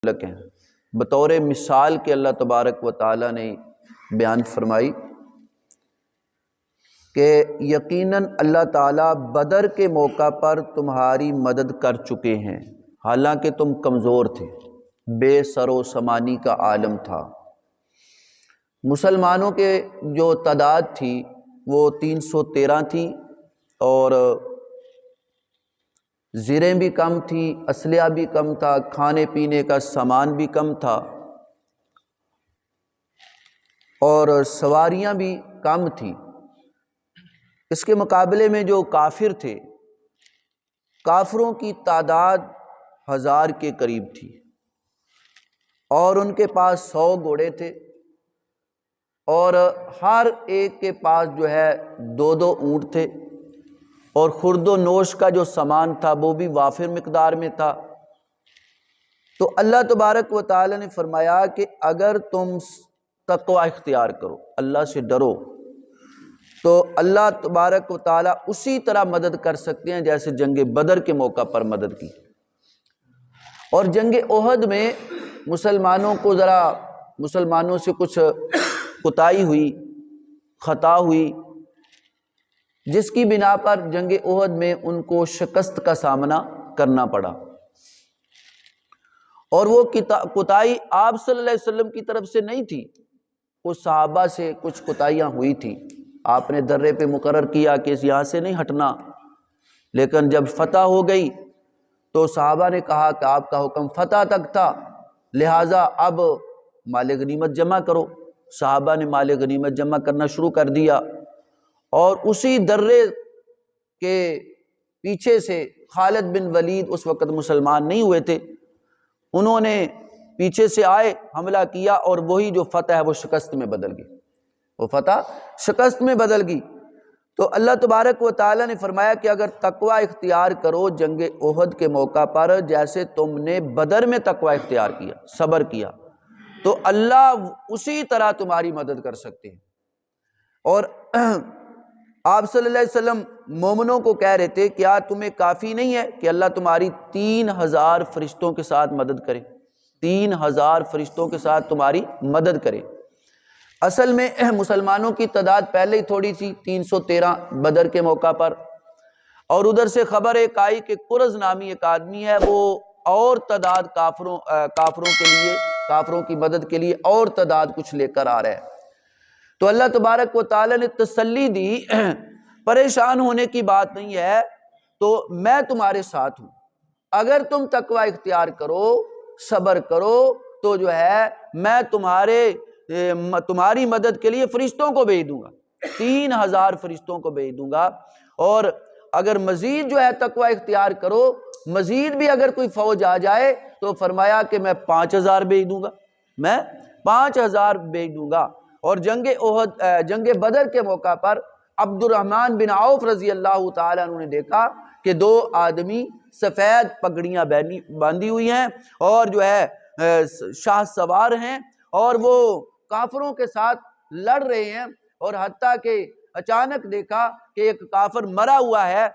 مطلق ہیں، بطور مثال کے اللہ تبارک و تعالیٰ نے بیان فرمائی کہ یقیناً اللہ تعالیٰ بدر کے موقع پر تمہاری مدد کر چکے ہیں، حالانکہ تم کمزور تھے، بے سر و سامانی کا عالم تھا۔ مسلمانوں کے جو تعداد تھی وہ 313 تھی، اور زریں بھی کم تھی، اسلحہ بھی کم تھا، کھانے پینے کا سامان بھی کم تھا، اور سواریاں بھی کم تھیں۔ اس کے مقابلے میں جو کافر تھے، کافروں کی تعداد 1000 کے قریب تھی، اور ان کے پاس 100 گھوڑے تھے، اور ہر ایک کے پاس جو ہے 2 اونٹ تھے، اور خورد و نوش کا جو سامان تھا وہ بھی وافر مقدار میں تھا۔ تو اللہ تبارک و تعالی نے فرمایا کہ اگر تم تقوی اختیار کرو، اللہ سے ڈرو، تو اللہ تبارک و تعالی اسی طرح مدد کر سکتے ہیں جیسے جنگ بدر کے موقع پر مدد کی۔ اور جنگ احد میں مسلمانوں سے کچھ کوتاہی ہوئی، خطا ہوئی، جس کی بنا پر جنگ احد میں ان کو شکست کا سامنا کرنا پڑا، اور وہ کوتاہی آپ صلی اللہ علیہ وسلم کی طرف سے نہیں تھی، کچھ صحابہ سے کچھ کوتاہیاں ہوئی تھی۔ آپ نے درے پہ مقرر کیا کہ یہاں سے نہیں ہٹنا، لیکن جب فتح ہو گئی تو صحابہ نے کہا کہ آپ کا حکم فتح تک تھا، لہٰذا اب مال غنیمت جمع کرو۔ صحابہ نے مال غنیمت جمع کرنا شروع کر دیا، اور اسی درے کے پیچھے سے خالد بن ولید اس وقت مسلمان نہیں ہوئے تھے، انہوں نے پیچھے سے آئے، حملہ کیا، اور وہی جو فتح ہے وہ شکست میں بدل گئی، وہ فتح شکست میں بدل گئی۔ تو اللہ تبارک و تعالیٰ نے فرمایا کہ اگر تقوی اختیار کرو جنگ احد کے موقع پر جیسے تم نے بدر میں تقوی اختیار کیا، صبر کیا، تو اللہ اسی طرح تمہاری مدد کر سکتے ہیں۔ اور آپ صلی اللہ علیہ وسلم مومنوں کو کہہ رہے تھے کیا تمہیں کافی نہیں ہے کہ اللہ تمہاری 3000 فرشتوں کے ساتھ مدد کرے، 3000 فرشتوں کے ساتھ تمہاری مدد کرے۔ اصل میں مسلمانوں کی تعداد پہلے ہی تھوڑی تھی، 313 بدر کے موقع پر، اور ادھر سے خبر ایک آئی کہ قرز نامی ایک آدمی ہے، وہ اور تعداد کافروں کی مدد کے لیے اور تعداد کچھ لے کر آ رہا ہے۔ تو اللہ تبارک و تعالی نے تسلی دی، پریشان ہونے کی بات نہیں ہے، تو میں تمہارے ساتھ ہوں، اگر تم تقوی اختیار کرو، صبر کرو، تو جو ہے میں تمہاری مدد کے لیے فرشتوں کو بھیج دوں گا، 3000 فرشتوں کو بھیج دوں گا، اور اگر مزید جو ہے تقوی اختیار کرو، مزید بھی اگر کوئی فوج آ جائے تو فرمایا کہ میں 5000 بھیج دوں گا، میں 5000 بھیج دوں گا۔ اور جنگ بدر کے موقع پر عبد الرحمن بن عوف رضی اللہ تعالیٰ عنہ نے دیکھا کہ 2 آدمی سفید پگڑیاں باندھی ہوئی ہیں، اور جو ہے شاہ سوار ہیں، اور وہ کافروں کے ساتھ لڑ رہے ہیں، اور حتیٰ کہ اچانک دیکھا کہ ایک کافر مرا ہوا ہے۔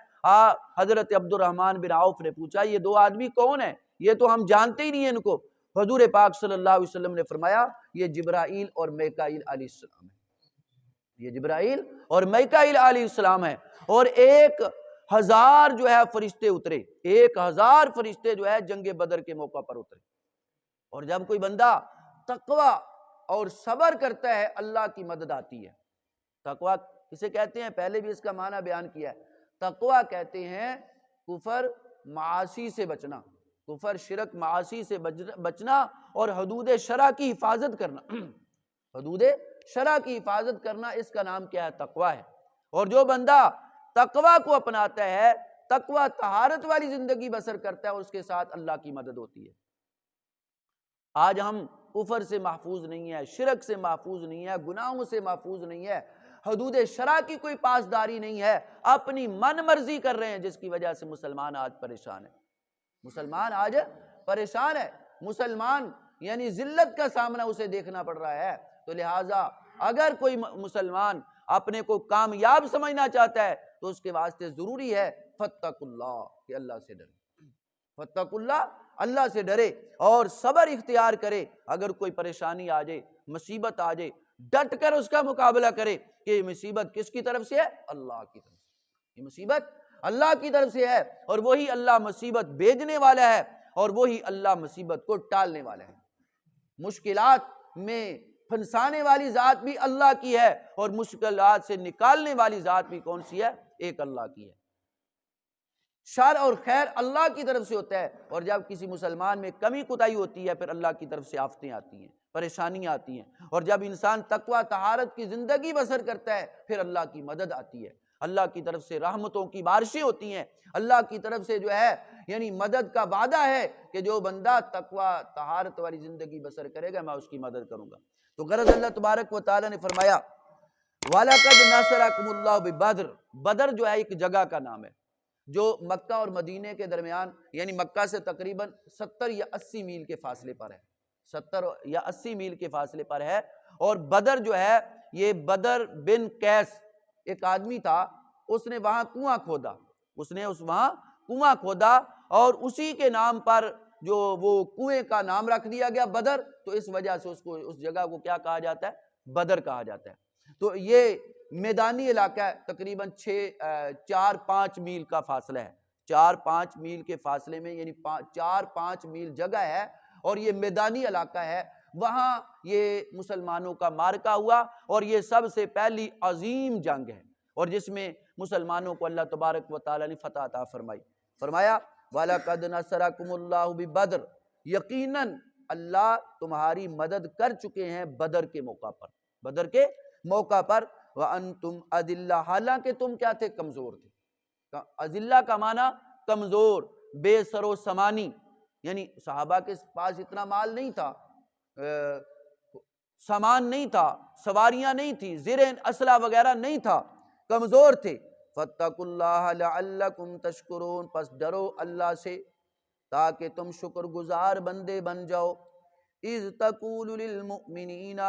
حضرت عبد الرحمن بن عوف نے پوچھا یہ 2 آدمی کون ہیں؟ یہ تو ہم جانتے ہی نہیں ہیں ان کو۔ حضور پاک صلی اللہ علیہ وسلم نے فرمایا یہ جبرائیل اور میکائیل علیہ السلام ہے، یہ جبرائیل اور میکائیل علیہ السلام ہے، اور 1000 جو ہے فرشتے اترے، 1000 فرشتے جو ہے جنگ بدر کے موقع پر اترے۔ اور جب کوئی بندہ تقوی اور صبر کرتا ہے اللہ کی مدد آتی ہے۔ تقوی کسے کہتے ہیں؟ پہلے بھی اس کا معنی بیان کیا ہے۔ تقوی کہتے ہیں کفر معاصی سے بچنا، کفر شرک معاصی سے بچنا، اور حدود شرع کی حفاظت کرنا، حدود شرع کی حفاظت کرنا، اس کا نام کیا ہے؟ تقوی ہے۔ اور جو بندہ تقوی کو اپناتا ہے، تقوی طہارت والی زندگی بسر کرتا ہے، اور اس کے ساتھ اللہ کی مدد ہوتی ہے۔ آج ہم کفر سے محفوظ نہیں ہے، شرک سے محفوظ نہیں ہے، گناہوں سے محفوظ نہیں ہے، حدود شرع کی کوئی پاسداری نہیں ہے، اپنی من مرضی کر رہے ہیں، جس کی وجہ سے مسلمان آج پریشان ہے، مسلمان آج پریشان ہے، مسلمان یعنی ذلت کا سامنا اسے دیکھنا پڑ رہا ہے۔ تو لہٰذا اگر کوئی مسلمان اپنے کو کامیاب سمجھنا چاہتا ہے تو اس کے واسطے ضروری ہے فاتقوا اللہ، کہ اللہ سے ڈرے، فاتقوا اللہ، اللہ سے ڈرے اور صبر اختیار کرے. اگر کوئی پریشانی آ جائے، مصیبت آ جائے، ڈٹ کر اس کا مقابلہ کرے کہ یہ مصیبت کس کی طرف سے ہے؟ اللہ کی طرف سے. یہ مصیبت اللہ کی طرف سے ہے، اور وہی اللہ مصیبت بھیجنے والا ہے، اور وہی اللہ مصیبت کو ٹالنے والا ہے. مشکلات میں پھنسانے والی ذات بھی اللہ کی ہے، اور مشکلات سے نکالنے والی ذات بھی کون سی ہے؟ ایک اللہ کی ہے. شر اور خیر اللہ کی طرف سے ہوتا ہے، اور جب کسی مسلمان میں کمی کوتاہی ہوتی ہے پھر اللہ کی طرف سے آفتیں آتی ہیں، پریشانیاں آتی ہیں. اور جب انسان تقوی طہارت کی زندگی بسر کرتا ہے پھر اللہ کی مدد آتی ہے، اللہ کی طرف سے رحمتوں کی بارشیں ہوتی ہیں. اللہ کی طرف سے جو ہے یعنی مدد کا وعدہ ہے کہ جو بندہ تقوی طہارت والی زندگی بسر کرے گا میں اس کی مدد کروں گا. تو غرض اللہ تبارک و تعالی نے فرمایا وَلَقَدْ نَصَرَكُمُ اللَّهُ بِبَدْرٍ. بدر جو ہے ایک جگہ کا نام ہے جو مکہ اور مدینے کے درمیان، یعنی مکہ سے تقریباً 70 یا 80 میل کے فاصلے پر ہے. 70 یا 80 میل کے فاصلے پر ہے. اور بدر جو ہے یہ بدر بن قیس ایک آدمی تھا، اس نے وہاں کنواں کھودا، وہاں کنواں کھودا، اور اسی کے نام پر جو وہ کنویں کا نام رکھ دیا گیا بدر. تو اس وجہ سے اس جگہ کو کیا کہا جاتا ہے؟ بدر کہا جاتا ہے. تو یہ میدانی علاقہ ہے، تقریباً 4-5 میل کا فاصلہ ہے. 4-5 میل کے فاصلے میں، یعنی 4-5 میل جگہ ہے، اور یہ میدانی علاقہ ہے. وہاں یہ مسلمانوں کا مارکا ہوا، اور یہ سب سے پہلی عظیم جنگ ہے، اور جس میں مسلمانوں کو اللہ تبارک و تعالی نے فتح عطا فرمائی. فرمایا وَلَقَدْ نَصَرَكُمُ اللَّهُ بِبَدْرٍ. یقیناً اللہ تمہاری مدد کر چکے ہیں بدر کے موقع پر. بدر کے موقع پر وَأَنْتُمْ أَذِلَّةٌ. حالانکہ تم کیا تھے؟ کمزور تھے. اذلہ کا معنی کمزور، بے سر و سامانی، یعنی صحابہ کے پاس اتنا مال نہیں تھا، سامان نہیں تھا، سواریاں نہیں تھی، زیر اسلحہ وغیرہ نہیں تھا، کمزور تھے. فَاتَّقُوا اللَّهَ لَعَلَّكُمْ تَشْكُرُونَ. پس ڈرو اللہ سے تاکہ تم شکر گزار بندے بن جاؤ. اِذْ تَقُولُ لِلْمُؤْمِنِينَ.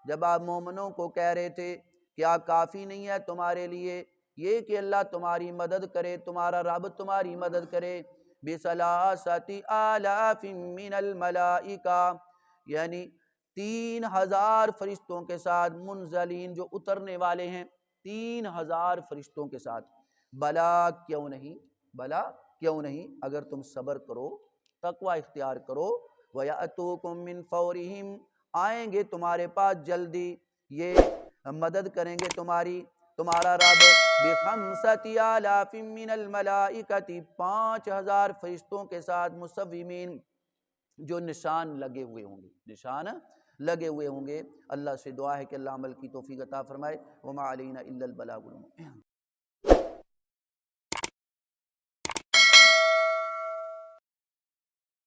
جب آپ مومنوں کو کہہ رہے تھے کیا کافی نہیں ہے تمہارے لیے یہ کہ اللہ تمہاری مدد کرے، تمہارا رب تمہاری مدد کرے. بِثَلَاثَةِ آلَافٍ مِّنَ الْمَلَائِكَةِ. یعنی 3000 فرشتوں کے ساتھ، منزلین جو اترنے والے ہیں، 3000 فرشتوں کے ساتھ. بلا کیوں نہیں، بلا کیوں نہیں، اگر تم صبر کرو، تقوی اختیار کرو. وَيَأْتُوكُم مِّن فَوْرِهِمْ. آئیں گے تمہارے پاس جلدی، یہ مدد کریں گے تمہارا رب. بِخَمْسَةِ آلَافٍ مِّنَ الْمَلَائِكَةِ. 5000 فرشتوں کے ساتھ، مصومین جو نشان لگے ہوئے ہوں گے، نشان لگے ہوئے ہوں گے. اللہ سے دعا ہے کہ اللہ عمل کی توفیق عطا فرمائے. وَمَا عَلَيْنَا إِلَّا الْبَلَاغُ الْمُبِينُ.